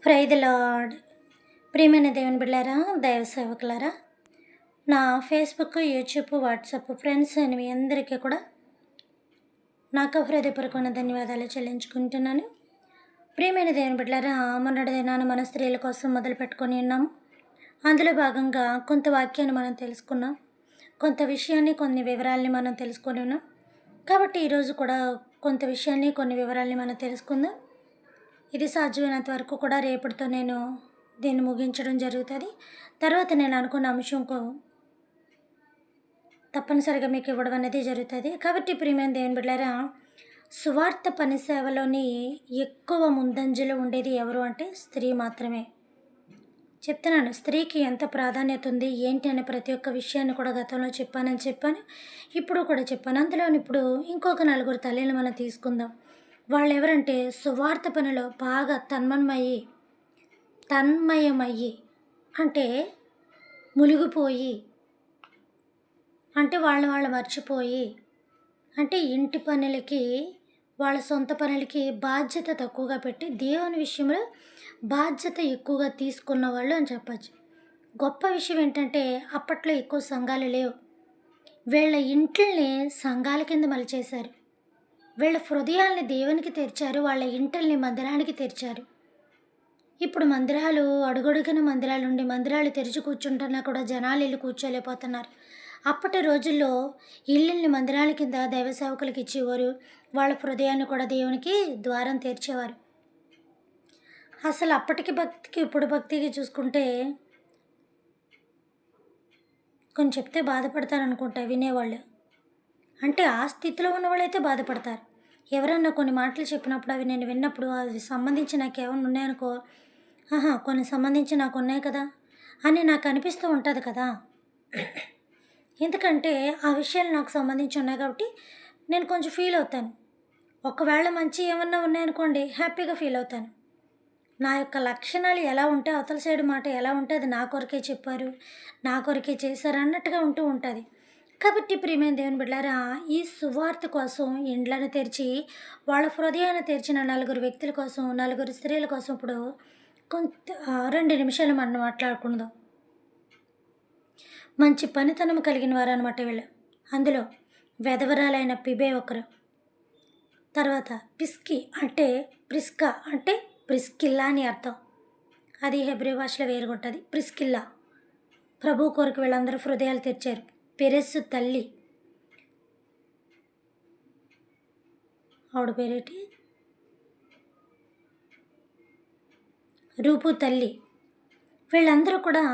Praise the lord. ప్రియమైన దేవుని బిడ్డారా, దైవ సేవకులారా, నా ఫేస్బుక్, యూట్యూబ్, వాట్సాప్ ఫ్రెండ్స్ అని మీ అందరికీ కూడా నాకు హృదయపూర్వకమైన ధన్యవాదాలు చెల్లించుకుంటున్నాను. ప్రియమైన దేవుని బిడ్డారా, మొన్నటి దినాన మన స్త్రీల కోసం మొదలు పెట్టుకొని ఉన్నాము. అందులో భాగంగా కొంత వాక్యాన్ని మనం తెలుసుకున్నాం, కొంత విషయాన్ని, కొన్ని వివరాలని మనం తెలుసుకొని ఉన్నాం. కాబట్టి ఈరోజు కూడా కొంత విషయాన్ని, కొన్ని వివరాలని మనం తెలుసుకుందాం. ఇది సాధ్యమైనంత వరకు కూడా రేపటితో నేను దీన్ని ముగించడం జరుగుతుంది. తర్వాత నేను అనుకున్న అంశంకు తప్పనిసరిగా మీకు ఇవ్వడం అనేది జరుగుతుంది. కాబట్టి ప్రియమైన దేవుని బిడ్డలారా, సువార్త పని సేవలోని ఎక్కువ ముందంజలో ఉండేది ఎవరు అంటే స్త్రీ మాత్రమే. చెప్తున్నాను, స్త్రీకి ఎంత ప్రాధాన్యత ఉంది ఏంటి అనే ప్రతి ఒక్క విషయాన్ని కూడా గతంలో చెప్పాను, ఇప్పుడు కూడా చెప్పాను. అందులో ఇప్పుడు ఇంకొక నలుగురు తల్లిని మనం తీసుకుందాం. వాళ్ళు ఎవరంటే సువార్త పనిలో బాగా తన్మయమయ్యి అంటే మునిగిపోయి, అంటే వాళ్ళు మర్చిపోయి, అంటే ఇంటి పనులకి, వాళ్ళ సొంత పనులకి బాధ్యత తక్కువగా పెట్టి దేవుని విషయంలో బాధ్యత ఎక్కువగా తీసుకున్న వాళ్ళు అని చెప్పచ్చు. గొప్ప విషయం ఏంటంటే అప్పట్లో ఎక్కువ సంఘాలు లేవు. వీళ్ళ ఇంట్లని సంఘాల కింద మలిచేశారు. వీళ్ళ హృదయాల్ని దేవునికి తెరిచారు, వాళ్ళ ఇంటల్ని మందిరానికి తెరిచారు. ఇప్పుడు మందిరాలు అడుగడుగున మందిరాలు ఉండి మందిరాలు తెరిచి కూర్చుంటున్నా కూడా జనాలు ఇల్లు కూర్చోలేకపోతున్నారు. అప్పటి రోజుల్లో ఇళ్ళని మందిరాల కింద దైవ సేవకులకి ఇచ్చేవారు. వాళ్ళ హృదయాన్ని కూడా దేవునికి ద్వారం తెరిచేవారు. అసలు అప్పటికి భక్తికి ఇప్పుడు భక్తికి చూసుకుంటే కొంచెం చెప్తే బాధపడతారనుకుంటా వినేవాళ్ళు. అంటే ఆ స్థితిలో ఉన్న వాళ్ళైతే బాధపడతారు. ఎవరన్నా కొన్ని మాటలు చెప్పినప్పుడు అవి నేను విన్నప్పుడు అవి సంబంధించి నాకు ఏమైనా ఉన్నాయనుకో, కొన్ని సంబంధించి నాకు ఉన్నాయి కదా అని నాకు అనిపిస్తూ ఉంటుంది కదా. ఎందుకంటే ఆ విషయాలు నాకు సంబంధించి ఉన్నాయి కాబట్టి నేను కొంచెం ఫీల్ అవుతాను. ఒకవేళ మంచి ఏమన్నా ఉన్నాయనుకోండి, హ్యాపీగా ఫీల్ అవుతాను. నా యొక్క లక్షణాలు ఎలా ఉంటే, అవతల సైడ్ మాట ఎలా ఉంటే అది నా కొరకే చెప్పారు, నా కొరకే చేశారు అన్నట్టుగా ఉంటూ ఉంటుంది. కాబట్టి ప్రియమైన దేవుని బిడ్డలారా, ఈ సువార్త కోసం ఇండ్లను తెరిచి వాళ్ళ హృదయాన్ని తెరిచిన నలుగురు వ్యక్తుల కోసం, నలుగురు స్త్రీల కోసం ఇప్పుడు కొంత 2 నిమిషాలు మనం మాట్లాడుకుందాం. మంచి పనితనం కలిగిన వారు అనమాట వీళ్ళు. అందులో వెధవరాలైన పిబే ఒకరు. తర్వాత ప్రిస్కా అంటే ప్రిస్కిల్లా అని అర్థం. అది హెబ్రీ భాషలో వేరుగుంటుంది. ప్రిస్కిల్లా ప్రభు కొరకు వీళ్ళందరూ హృదయాలు తెరిచారు. పెరెస్సు తల్లి, ఆవిడ పేరేటి, రూపు తల్లి, వీళ్ళందరూ కూడా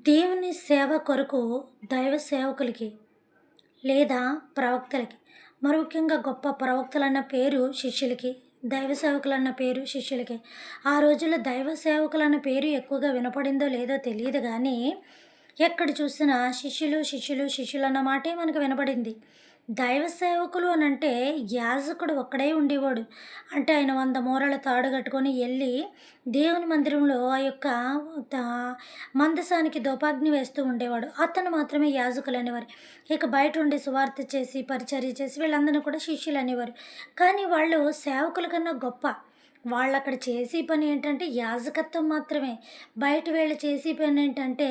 దేవుని సేవ కొరకు దైవ సేవకులకి లేదా ప్రవక్తలకి, మరి ముఖ్యంగా గొప్ప ప్రవక్తలన్న పేరు శిష్యులకి, దైవ సేవకులన్న పేరు శిష్యులకి. ఆ రోజుల్లో దైవ సేవకులన్న పేరు ఎక్కువగా వినపడిందో లేదో తెలియదు కానీ ఎక్కడ చూసినా శిష్యులు అన్న మాటే మనకు వినపడింది. దైవ సేవకులు అని అంటే యాజకుడు ఒక్కడే ఉండేవాడు. అంటే ఆయన 100 మూరల తాడు కట్టుకొని వెళ్ళి దేవుని మందిరంలో ఆ యొక్క మందసానికి దోపాగ్ని వేస్తూ ఉండేవాడు. అతను మాత్రమే యాజకులు అనేవారు. ఇక బయట ఉండి సువార్త చేసి పరిచర్య చేసి వీళ్ళందరినీ కూడా శిష్యులు అనేవారు. కానీ వాళ్ళు సేవకుల కన్నా గొప్ప. వాళ్ళు అక్కడ చేసే పని ఏంటంటే యాజకత్వం మాత్రమే. బయట వీళ్ళు చేసే పని ఏంటంటే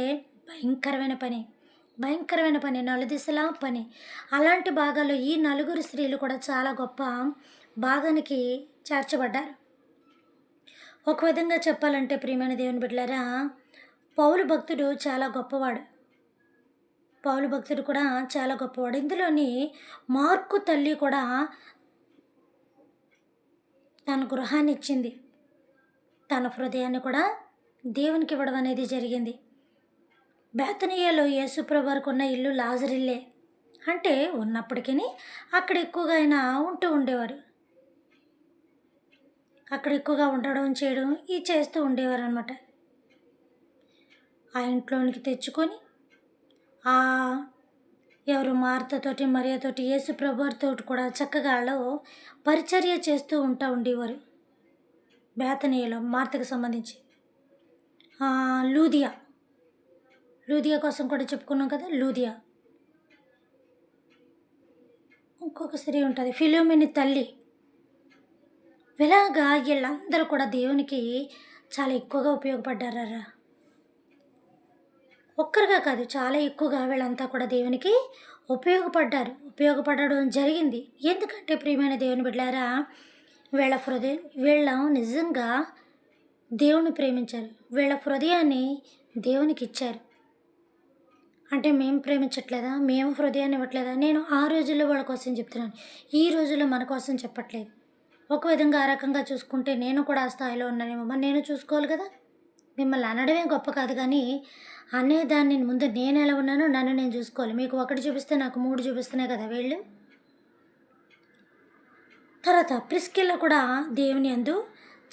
భయంకరమైన పని, నలుదిశలా పని. అలాంటి భాగాల్లో ఈ నలుగురు స్త్రీలు కూడా చాలా గొప్ప భాగానికి చేర్చబడ్డారు. ఒక విధంగా చెప్పాలంటే ప్రియమైన దేవుని బిడ్డలారా, పౌలు భక్తుడు చాలా గొప్పవాడు. ఇందులోని మార్కు తల్లి కూడా తన గృహాన్ని ఇచ్చింది, తన హృదయాన్ని కూడా దేవునికి ఇవ్వడం అనేది జరిగింది. బేతనీయలో యేసుప్రభు వారికి ఉన్న ఇల్లు లాజరిల్లే. అంటే ఉన్నప్పటికీ అక్కడ ఎక్కువగా ఆయన ఉంటూ ఉండేవారు. అక్కడ ఎక్కువగా ఉండడం చేయడం ఇది చేస్తూ ఉండేవారు అనమాట. ఆ ఇంట్లోనికి తెచ్చుకొని ఎవరు మార్తతోటి మరియతోటి యేసుప్రభు వారితో కూడా చక్కగా పరిచర్య చేస్తూ ఉండేవారు. బేతనీయలో మార్తకు సంబంధించి లూదియా కోసం కూడా చెప్పుకున్నాం కదా. లూదియా, ఇంకొక స్త్రీ ఉంటుంది ఫిలోమిని తల్లి. ఇలాగా వీళ్ళందరూ కూడా దేవునికి చాలా ఎక్కువగా ఉపయోగపడ్డారా. ఒక్కరిగా కాదు, చాలా ఎక్కువగా వీళ్ళంతా కూడా దేవునికి ఉపయోగపడడం జరిగింది. ఎందుకంటే ప్రియమైన దేవుని బిడ్డలారా, వీళ్ళ నిజంగా దేవుని ప్రేమించారు. వీళ్ళ హృదయాన్ని దేవునికి ఇచ్చారు. అంటే మేము ప్రేమించట్లేదా? మేము హృదయాన్ని ఇవ్వట్లేదా? నేను ఆ రోజుల్లో వాళ్ళ కోసం చెప్తున్నాను. ఈ రోజుల్లో మన కోసం చెప్పట్లేదు. ఒక విధంగా ఆ రకంగా చూసుకుంటే నేను కూడా ఆ స్థాయిలో ఉన్నానేమో, మరి నేను చూసుకోవాలి కదా. మిమ్మల్ని అనడమే గొప్ప కాదు కానీ, అనేదాన్ని ముందు నేను ఎలా ఉన్నానో నన్ను నేను చూసుకోవాలి. మీకు ఒకటి చూపిస్తే నాకు 3 చూపిస్తున్నాయి కదా వీళ్ళు. తర్వాత ప్రిస్కిల్ల కూడా దేవుని యందు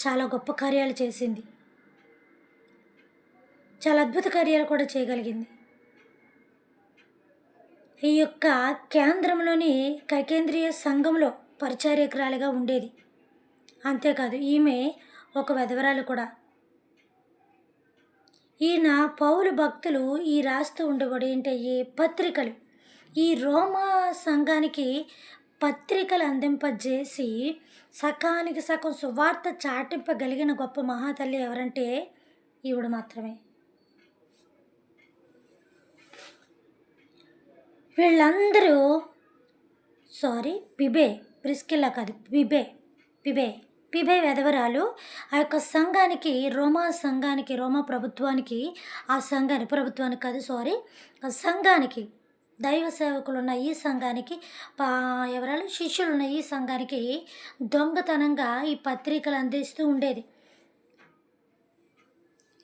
చాలా గొప్ప కార్యాలు చేసింది. చాలా అద్భుత కార్యాలు కూడా చేయగలిగింది. ఈ యొక్క కేంద్రంలోని కైకేంద్రీయ సంఘంలో పరిచారకురాలిగా ఉండేది. అంతేకాదు ఈమె ఒక విధవరాలు కూడా. ఈయన పౌలు భక్తులు ఈ రాస్తూ ఉండేవాడు ఏంటయ్యి పత్రికలు. ఈ రోమా సంఘానికి పత్రికలు అందింపజేసి సకానికి సగం సువార్త చాటింపగలిగిన గొప్ప మహాతల్లి ఎవరంటే ఈవిడ మాత్రమే. వీళ్ళందరూ ప్రిస్కిల్లా కాదు, పిబే వెధవరాలు ఆ యొక్క సంఘానికి, రోమా ప్రభుత్వానికి, ఆ సంఘానికి దైవ సేవకులున్న ఈ సంఘానికి, ఎవరాలు శిష్యులున్న ఈ సంఘానికి దొంగతనంగా ఈ పత్రికలు అందిస్తూ ఉండేది.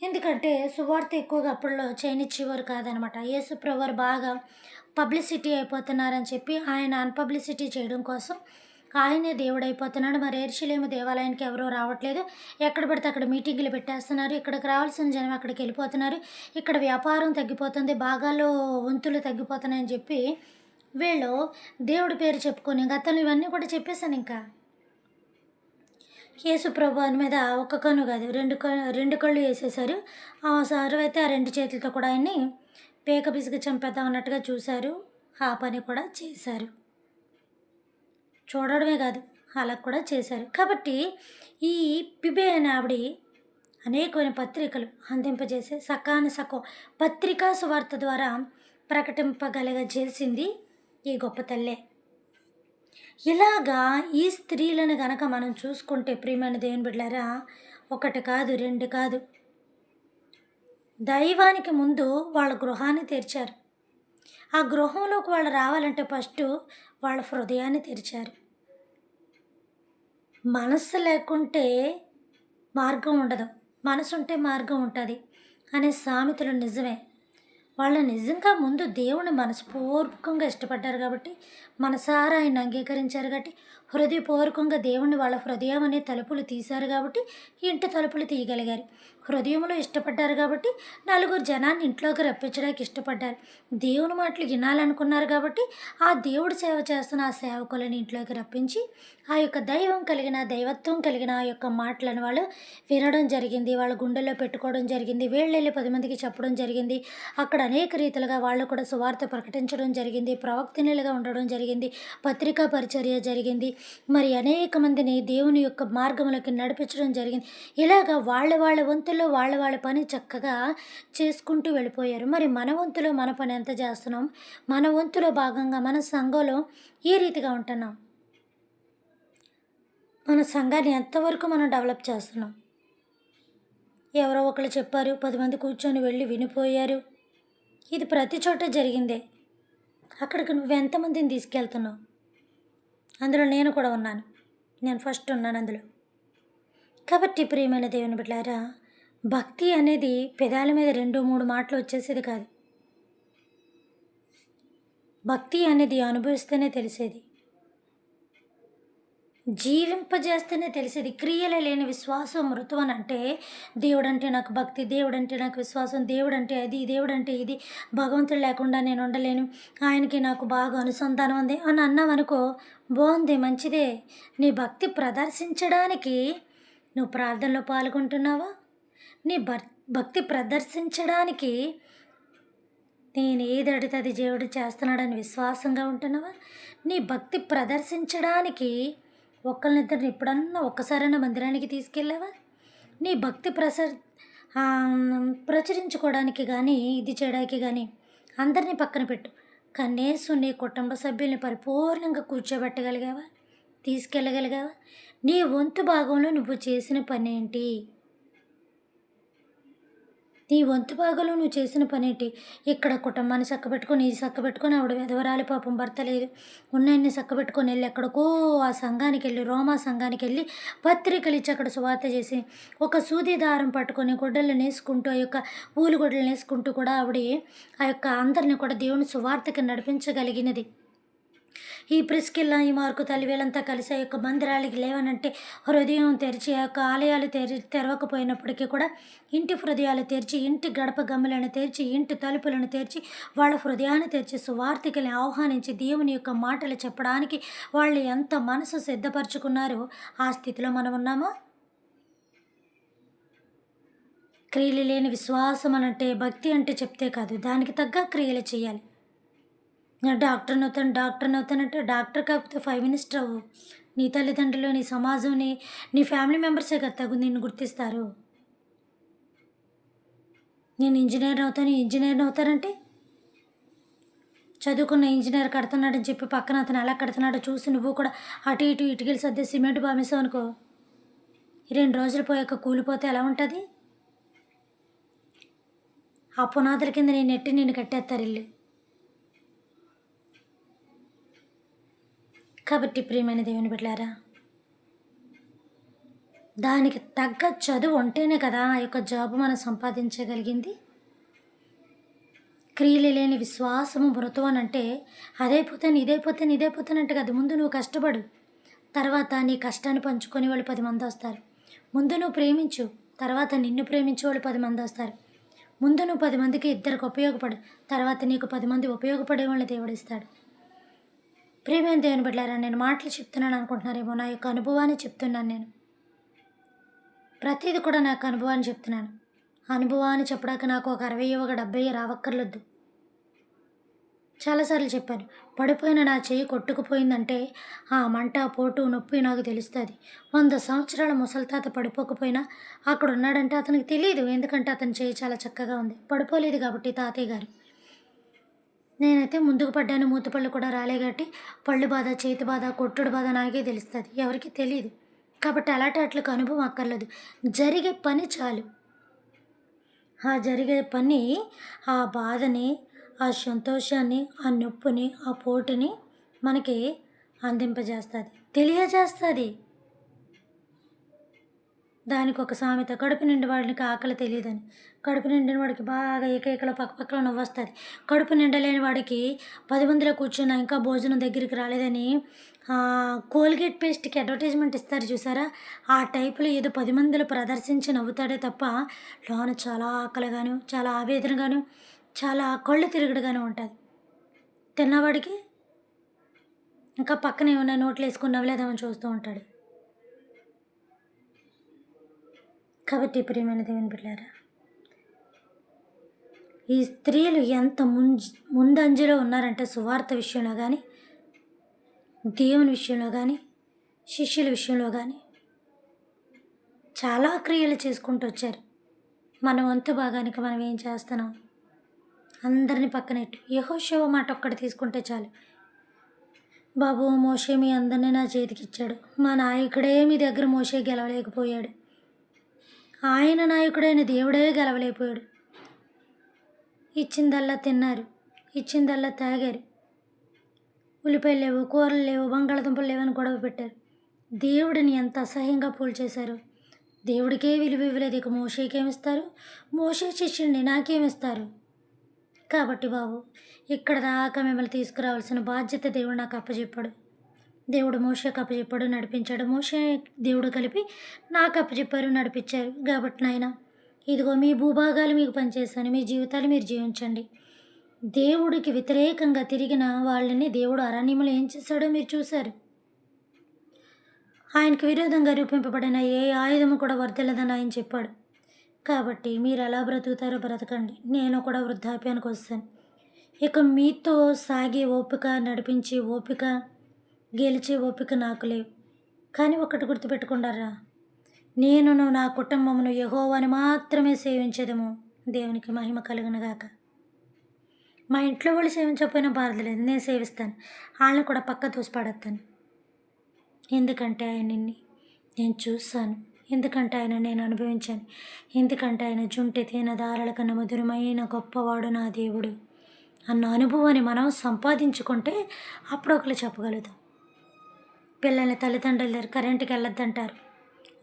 ఎందుకంటే సువార్త ఎక్కువగా అప్పట్లో చేయనిచ్చేవారు కాదనమాట. యేసుప్రభు వారు బాగా పబ్లిసిటీ అయిపోతున్నారని చెప్పి ఆయన అన్పబ్లిసిటీ చేయడం కోసం ఆయనే దేవుడు అయిపోతున్నాడు. మరి యెరూషలేము దేవాలయానికి ఎవరో రావట్లేదు, ఎక్కడ పడితే అక్కడ మీటింగులు పెట్టేస్తున్నారు, ఇక్కడికి రావాల్సిన జనం అక్కడికి వెళ్ళిపోతున్నారు, ఇక్కడ వ్యాపారం తగ్గిపోతుంది, భాగాల్లో వంతులు తగ్గిపోతున్నాయని చెప్పి వీళ్ళు దేవుడి పేరు చెప్పుకొని, గతంలో ఇవన్నీ కూడా చెప్పేశాను. ఇంకా యేసుప్రభు అని మీద ఒక కన్ను కాదు, రెండు కళ్ళు వేసేశారు. ఆ సరువైతే ఆ 2 చేతులతో కూడా ఆయన్ని పేక పిసికి చంపేద్దాం అన్నట్టుగా చూశారు. ఆ పని కూడా చేశారు. చూడడమే కాదు, అలా కూడా చేశారు. కాబట్టి ఈ పిబే అనే ఆవిడ అనేకమైన పత్రికలు అందింపజేసి సకం పత్రికా సువార్త ద్వారా చేసింది ఈ గొప్ప తల్లే. ఇలాగా ఈ స్త్రీలను గనక మనం చూసుకుంటే ప్రియమైన దేవుని బిడ్డలారా, 1 కాదు 2 కాదు, దైవానికి ముందు వాళ్ళ గృహాన్ని తెరిచారు. ఆ గృహంలోకి వాళ్ళు రావాలంటే ఫస్ట్ వాళ్ళ హృదయాన్ని తెరిచారు. మనస్సు లేకుంటే మార్గం ఉండదు, మనసు ఉంటే మార్గం ఉంటుంది అనే సామెతలు నిజమే. వాళ్ళు నిజంగా ముందు దేవుని మనస్పూర్వకంగా ఇష్టపడ్డారు కాబట్టి, మనసారా ఆయన అంగీకరించారు కాబట్టి, హృదయపూర్వకంగా దేవుణ్ణి వాళ్ళ హృదయం అనే తలుపులు తీశారు కాబట్టి ఇంటి తలుపులు తీయగలిగారు. హృదయంలో ఇష్టపడ్డారు కాబట్టి నలుగురు జనాన్ని ఇంట్లోకి రప్పించడానికి ఇష్టపడ్డారు. దేవుని మాటలు వినాలనుకున్నారు కాబట్టి ఆ దేవుడు సేవ చేస్తున్న ఆ సేవకులను ఇంట్లోకి రప్పించి ఆ యొక్క దైవత్వం కలిగిన ఆ యొక్క మాటలను వాళ్ళు వినడం జరిగింది, వాళ్ళ గుండెల్లో పెట్టుకోవడం జరిగింది, వీళ్ళెళ్ళి 10 మందికి చెప్పడం జరిగింది. అక్కడ అనేక రీతిలుగా వాళ్ళు కూడా సువార్త ప్రకటించడం జరిగింది, ప్రవక్తనిలుగా ఉండడం జరిగింది, పత్రికా పరిచర్య జరిగింది, మరి అనేక మందిని దేవుని యొక్క మార్గంలోకి నడిపించడం జరిగింది. ఇలాగ వాళ్ళ వంతులో వాళ్ళ పని చక్కగా చేసుకుంటూ వెళ్ళిపోయారు. మరి మన వంతులో మన పని ఎంత చేస్తున్నాం? మన వంతులో భాగంగా మన సంఘంలో ఏ రీతిగా ఉంటున్నాం? మన సంఘాన్ని ఎంతవరకు మనం డెవలప్ చేస్తున్నాం? ఎవరో ఒకరు చెప్పారు, 10 మంది కూర్చొని వెళ్ళి వినిపోయారు. ఇది ప్రతి చోట జరిగిందే. అక్కడికి నువ్వెంతమందిని తీసుకెళ్తున్నావు? అందులో నేను కూడా ఉన్నాను, నేను ఫస్ట్ ఉన్నాను అందులో. కాబట్టి ప్రియమైన దేవుని బిడ్డలారా, భక్తి అనేది పెదాల మీద 2-3 మాటలు వచ్చేసేది కాదు. భక్తి అనేది అనుభవిస్తేనే తెలిసేది, జీవింపజేస్తేనే తెలిసేది. క్రియలే లేని విశ్వాసం మృతం అని అంటే, దేవుడంటే నాకు భక్తి, దేవుడంటే నాకు విశ్వాసం, దేవుడంటే అది, దేవుడంటే ఇది, భగవంతుడు లేకుండా నేను ఉండలేను, ఆయనకి నాకు బాగా అనుసంధానం ఉంది అని అన్నావనుకో, బాగుంది, మంచిదే. నీ భక్తి ప్రదర్శించడానికి నువ్వు ప్రార్థనలో పాల్గొంటున్నావా? నీ భక్తి ప్రదర్శించడానికి నేను ఏది అడిగితే అది దేవుడు చేస్తున్నాడని విశ్వాసంగా ఉంటున్నావా? నీ భక్తి ప్రదర్శించడానికి ఒకళ్ళనిద్దరిని ఎప్పుడన్నా ఒక్కసారైనా మందిరానికి తీసుకెళ్ళావా? నీ భక్తి ప్రచురించుకోవడానికి కానీ, ఇది చేయడానికి కానీ అందరినీ పక్కన పెట్టు. కనీసం నీ కుటుంబ సభ్యుల్ని పరిపూర్ణంగా కూర్చోబెట్టగలిగావా? తీసుకెళ్ళగలిగావా? నీ వంతు భాగంలో నువ్వు చేసిన పనేంటి? నీ వంతు భాగంలో నువ్వు చేసిన పనేంటి? ఇక్కడ కుటుంబాన్ని చక్కబెట్టుకొని, ఇది చక్కబెట్టుకొని ఆవిడ విధవరాలి పాపం భర్త లేదు. ఉన్నయన్ని చక్కబెట్టుకొని వెళ్ళి ఎక్కడికో ఆ సంఘానికెళ్ళి, రోమా సంఘానికెళ్ళి పత్రికలిచ్చి అక్కడ సువార్త చేసి, ఒక సూది దారం పట్టుకొని గుడ్డలు నేసుకుంటూ, ఆ యొక్క ఊలు గుడ్డలు నేసుకుంటూ కూడా ఆవిడ ఆ యొక్క అందరిని కూడా దేవుని సువార్తకి నడిపించగలిగినది. ఈ ప్రిస్కిల్లా, ఈ మార్కు తల్లి వీళ్ళంతా కలిసి ఆ యొక్క మందిరాలకి లేవనంటే హృదయం తెరిచి, ఆ యొక్క ఆలయాలు తెరవకపోయినప్పటికీ కూడా ఇంటి హృదయాలు తెరిచి, ఇంటి గడప గమ్ములను తెరిచి, ఇంటి తలుపులను తెరిచి, వాళ్ళ హృదయాన్ని తెరిచి సువార్తికుల్ని ఆహ్వానించి దేవుని యొక్క మాటలు చెప్పడానికి వాళ్ళు ఎంత మనసు సిద్ధపరచుకున్నారో ఆ స్థితిలో మనం ఉన్నామా? క్రియలు లేని విశ్వాసం అనంటే, భక్తి అంటే చెప్తే కాదు, దానికి తగ్గ క్రియలు చేయాలి. నేను డాక్టర్‌నవుతానంటే డాక్టర్ కాకపోతే 5 మినిస్టర్ అవ్వు. నీ తల్లిదండ్రులు, నీ సమాజం, నీ ఫ్యామిలీ మెంబర్సే కదా నిన్ను గుర్తిస్తారు. నేను ఇంజినీర్‌ని అవుతానంటే చదువుకున్న ఇంజినీర్ కడుతున్నాడని చెప్పి పక్కన అతను ఎలా కడుతున్నాడో చూసి నువ్వు కూడా అటు ఇటు ఇటుకలు సర్ది సిమెంట్ బామేసావనుకో, 2 రోజులు పోయాక కూలిపోతే ఎలా ఉంటుంది? ఆ పునాదుల కింద నెట్టి నిన్ను కట్టేస్తారు ఇల్లు. కాబట్టి ప్రియమైన దేవుని బిడ్డలారా, దానికి తగ్గ చదువు ఉంటేనే కదా ఆ యొక్క జాబ్ మనం సంపాదించగలిగింది. క్రియలు లేని విశ్వాసము మృతం అని అంటే ఇదైపోతానంటే కదా. ముందు నువ్వు కష్టపడు, తర్వాత నీ కష్టాన్ని పంచుకొని వాళ్ళు 10 మంది వస్తారు. ముందు నువ్వు ప్రేమించు, తర్వాత నిన్ను ప్రేమించే వాళ్ళు 10 మంది వస్తారు. ముందు నువ్వు 10 మందికి ఇద్దరికి ఉపయోగపడు, తర్వాత నీకు 10 మంది ఉపయోగపడే వాళ్ళని దేవుడిస్తాడు. ప్రియమైన దేవుని బిడ్డలారా, నేను మాటలు చెప్తున్నాను అనుకుంటున్నారేమో, నా యొక్క అనుభవాన్ని చెప్తున్నాను నేను. ప్రతిదీ కూడా నాకు అనుభవాన్ని చెప్తున్నాను. అనుభవాన్ని చెప్పడానికి నాకు ఒక 60 ఒక 70 రావక్కర్లేదు. చాలాసార్లు చెప్పాను, పడిపోయిన నా చెయ్యి కొట్టుకుపోయిందంటే ఆ మంట, పోటు, నొప్పి నాకు తెలుస్తుంది. 100 సంవత్సరాల ముసలితాత పడిపోకపోయినా అక్కడ ఉన్నాడంటే అతనికి తెలియదు. ఎందుకంటే అతని చెయ్యి చాలా చక్కగా ఉంది, పడిపోలేదు కాబట్టి తాతయ్య గారు. నేనైతే ముందుకు పడ్డాను, మూతపళ్ళు కూడా రాలే కాబట్టి పళ్ళు బాధ, చేతి బాధ, కొట్టుడు బాధ నాకే తెలుస్తుంది, ఎవరికి తెలియదు. కాబట్టి అలాంటి వాటికి అనుభవం అక్కర్లేదు. జరిగే పని చాలు. ఆ జరిగే పని ఆ బాధని, ఆ సంతోషాన్ని, ఆ నొప్పిని, ఆ పోటుని మనకి అందింపజేస్తుంది, తెలియజేస్తుంది. దానికి ఒక సామెత, కడుపు నిండిన వాడికి ఆకలి తెలియదని. కడుపు నిండిన వాడికి బాగా ఏకైకలో పక్కపక్కలో నవ్వొస్తుంది. కడుపు నిండలేని వాడికి 10 మందిలో కూర్చున్నా ఇంకా భోజనం దగ్గరికి రాలేదని కోల్గేట్ పేస్ట్కి అడ్వర్టైజ్మెంట్ ఇస్తారు చూసారా, ఆ టైపులో ఏదో 10 మందిలో ప్రదర్శించి నవ్వుతాడే తప్ప లోన చాలా ఆకలిగాను, చాలా ఆవేదనగాను, చాలా కళ్ళు తిరుగుడుగాను ఉంటుంది. తిన్నవాడికి ఇంకా పక్కన ఏమన్నా నోట్లు వేసుకుని నవ్వలేదామని చూస్తూ ఉంటాడు. కాబట్టి ప్రియమైన దేవుని బిడ్డలారా, ఈ స్త్రీలు ఎంత ముందంజలో ఉన్నారంటే సువార్త విషయంలో కానీ, దేవుని విషయంలో కానీ, శిష్యుల విషయంలో కానీ చాలా క్రియలు చేసుకుంటూ వచ్చారు. మన వంతు భాగానికి మనం ఏం చేస్తున్నాం? అందరినీ పక్కనెట్టు యెహోషువ మాట ఒక్కటి తీసుకుంటే చాలు. బాబు, మోషే మీ అందరినీ నా చేతికి ఇచ్చాడు, మా నాయకుడే మీ దగ్గర మోషే గెలవలేకపోయాడు, ఆయన నాయకుడైన దేవుడే గెలవలేకపోయాడు. ఇచ్చిందల్లా తిన్నారు, ఇచ్చిందల్లా తాగారు, ఉల్లిపాయలు లేవు, కూరలు లేవు, బంగాళదుంపలు లేవని గొడవ పెట్టారు. దేవుడిని ఎంత అసహ్యంగా చేశారు. దేవుడికే విలువ ఇవ్వలేదు, ఇక మోషేకేమిస్తారు? మోషే శిష్యుడిని నాకేమిస్తారు? కాబట్టి బాబు, ఇక్కడ దాకా మిమ్మల్ని తీసుకురావాల్సిన బాధ్యత దేవుడు నాకు అప్పచెప్పాడు. దేవుడు మోషేకి అప్పచెప్పాడు, నడిపించాడు. మోషే దేవుడు కలిపి నాకు అప్పచెప్పారు, నడిపించారు. కాబట్టి నాయన, ఇదిగో మీ భూభాగాలు మీకు పనిచేశాను, మీ జీవితాలు మీరు జీవించండి. దేవుడికి వ్యతిరేకంగా తిరిగిన వాళ్ళని దేవుడు అరణ్యంలో ఏం చేశాడో మీరు చూశారు. ఆయనకు విరోధంగా రూపింపబడిన ఏ ఆయుధము కూడా వర్ధిల్లదని ఆయన చెప్పాడు. కాబట్టి మీరు ఎలా బ్రతుకుతారో బ్రతకండి, నేను కూడా వృద్ధాప్యానికి వస్తాను. ఇక మీతో సాగే ఓపిక, నడిపించే ఓపిక, గెలిచే ఓపిక నాకు లేవు. కానీ ఒకటి గుర్తుపెట్టుకుంటారా, నేనును నా కుటుంబమును యెహోవాను మాత్రమే సేవించేదము. దేవునికి మహిమ కలుగునుగాక. మా ఇంట్లో వాళ్ళు సేవించకపోయినా బాధలేదు, నేను సేవిస్తాను. వాళ్ళని కూడా పక్క తోసి పడేస్తాను. ఎందుకంటే ఆయనని నేను చూశాను, ఎందుకంటే ఆయన నేను అనుభవించాను, ఎందుకంటే ఆయన జుంటి తేనె దారాల కన్నా మధురమైన గొప్పవాడు నా దేవుడు అన్న అనుభవాన్ని మనం సంపాదించుకుంటే అప్పుడు ఒకరు చెప్పగలుగుతాం. పిల్లల్ని తల్లిదండ్రుల దగ్గర కరెంటుకి వెళ్ళొద్దంటారు,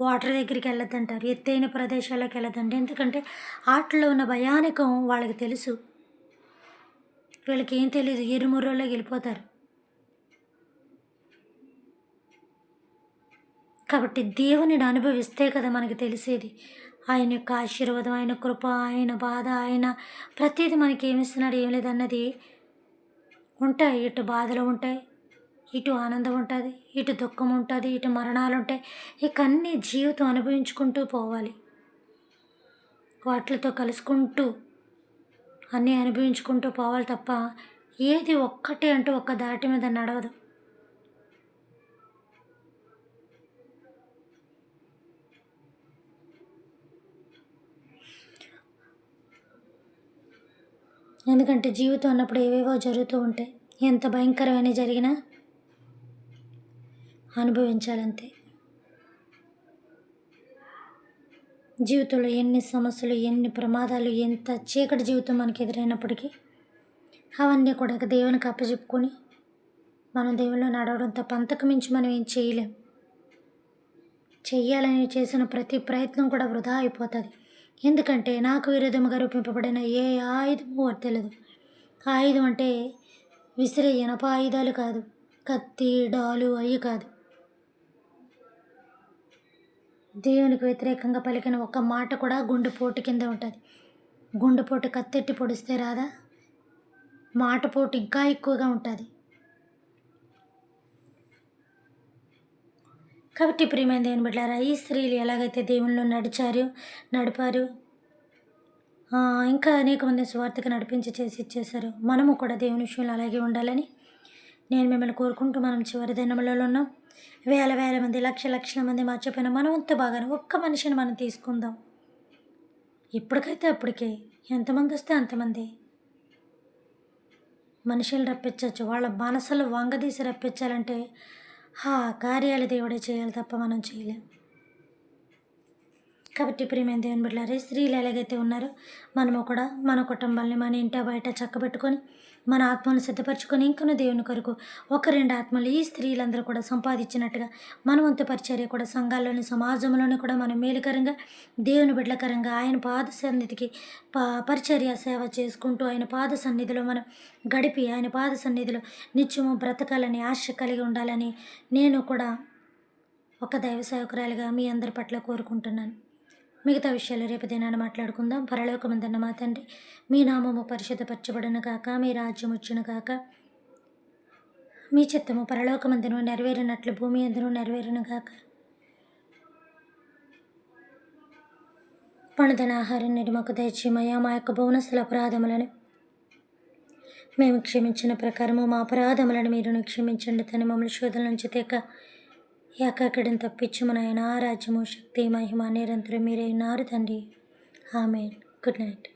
వాటర్ దగ్గరికి వెళ్ళొద్దంటారు, ఎత్తైన ప్రదేశాలకు వెళ్ళొద్దంటే ఎందుకంటే వాటిలో ఉన్న భయానకం వాళ్ళకి తెలుసు. వీళ్ళకి ఏం తెలియదు, ఇరుముర్రోలో వెళ్ళిపోతారు. కాబట్టి దేవునిని అనుభవిస్తే కదా మనకి తెలిసేది ఆయన యొక్క ఆశీర్వాదం, ఆయన కృప, ఆయన బాధ, ఆయన ప్రతిదీ మనకి ఏమిస్తున్నాడు ఏం లేదన్నది ఉంటాయి. ఇటు బాధలు ఉంటాయి, ఇటు ఆనందం ఉంటుంది, ఇటు దుఃఖం ఉంటుంది, ఇటు మరణాలు ఉంటాయి. ఇక అన్నీ జీవితం అనుభవించుకుంటూ పోవాలి, వాటితో కలుసుకుంటూ అన్నీ అనుభవించుకుంటూ పోవాలి తప్ప ఏది ఒక్కటి అంటూ ఒక్క దాటి మీద నడవదు. ఎందుకంటే జీవితం అన్నప్పుడు ఏవేవో జరుగుతూ ఉంటాయి. ఎంత భయంకరమైన జరిగినా అనుభవించాలంతే. జీవితంలో ఎన్ని సమస్యలు, ఎన్ని ప్రమాదాలు, ఎంత చీకటి జీవితం మనకి ఎదురైనప్పటికీ అవన్నీ కూడా దేవునికి అప్పచెప్పుకొని మనం దేవుళ్ళు నడవడం తప్ప అంతకు మించి మనం ఏం చేయలేం. చెయ్యాలని చేసిన ప్రతి ప్రయత్నం కూడా వృధా అయిపోతుంది. ఎందుకంటే నాకు విరోధముగా రూపింపబడిన ఏ ఆయుధము వర్తిల్లదు. ఆయుధం అంటే విసిరే ఇనప ఆయుధాలు కాదు, కత్తి డాలు అవి కాదు. దేవునికి వ్యతిరేకంగా పలికిన ఒక మాట కూడా గుండెపోటు కింద ఉంటుంది. గుండెపోటు కత్తెట్టి పొడిస్తే రాదా, మాటపోటు ఇంకా ఎక్కువగా ఉంటుంది. కాబట్టి ప్రియమైన దేవుని బిడ్డలారా, ఈ స్త్రీలు ఎలాగైతే దేవునిలో నడిపారు, ఇంకా అనేక మంది స్వార్థకి నడిపించి చేసి ఇచ్చేశారు, మనము కూడా దేవుని విషయంలో అలాగే ఉండాలని నేను మిమ్మల్ని కోరుకుంటూ, మనం చివరి దినములలో ఉన్నాం. వేల మంది, లక్షల మంది మర్చిపోయిన మనమంతా బాగానే ఒక్క మనిషిని మనం తీసుకుందాం. ఇప్పటికైతే అప్పటికే ఎంతమంది వస్తే అంతమంది మనుషులు రప్పించవచ్చు. వాళ్ళ మనసులు వంగదీసి రప్పించాలంటే ఆ కార్యాలు దేవుడే చేయాలి తప్ప మనం చేయలేం. కాబట్టి ప్రియమైన దేవుని బిడ్డలారా, స్త్రీలు ఎలాగైతే ఉన్నారో మనము కూడా మన కుటుంబాలని మన ఇంట బయట చక్కబెట్టుకొని మన ఆత్మను సిద్ధపరచుకొని ఇంకనూ దేవుని కొరకు ఒక రెండు ఆత్మలు ఈ స్త్రీలందరూ కూడా సంపాదించినట్టుగా మన వంతు పరిచర్య కూడా సంఘాల్లోని సమాజంలోని కూడా మనం మేలుకరంగా దేవుని బిడ్డలకరంగా ఆయన పాద సన్నిధికి పరిచర్య సేవ చేసుకుంటూ ఆయన పాద సన్నిధిలో మనం గడిపి ఆయన పాద సన్నిధిలో నిత్యము బ్రతకాలని ఆశ కలిగి ఉండాలని నేను కూడా ఒక దైవ సేవకురాలిగా మీ అందరి పట్ల కోరుకుంటున్నాను. మిగతా విషయాలు రేపు దినాన్ని మాట్లాడుకుందాం. పరలోకమందున్న మా తండ్రి, మీ నామము పరిశుద్ధపరచబడును గాక, మీ రాజ్యం వచ్చును గాక, మీ చిత్తము పరలోకమందును నెరవేరినట్లు భూమి అందును నెరవేరును గాక. పణుదన ఆహారం నేడు మాకు దయచేయమయ్యా, మా యొక్క బోనస్సుల అపరాధములను మేము క్షమించిన ప్రకారము మా అపరాధములను మీరు క్షమించండి. తను మమ్మల్ని శోధన నుంచి తెక ఏకాకిడిని తప్పించుము నాయన. రాజ్యము శక్తి మహిమ నిరంతరం మీరే ఉన్నారు తండ్రి. ఆమేన్. Good night.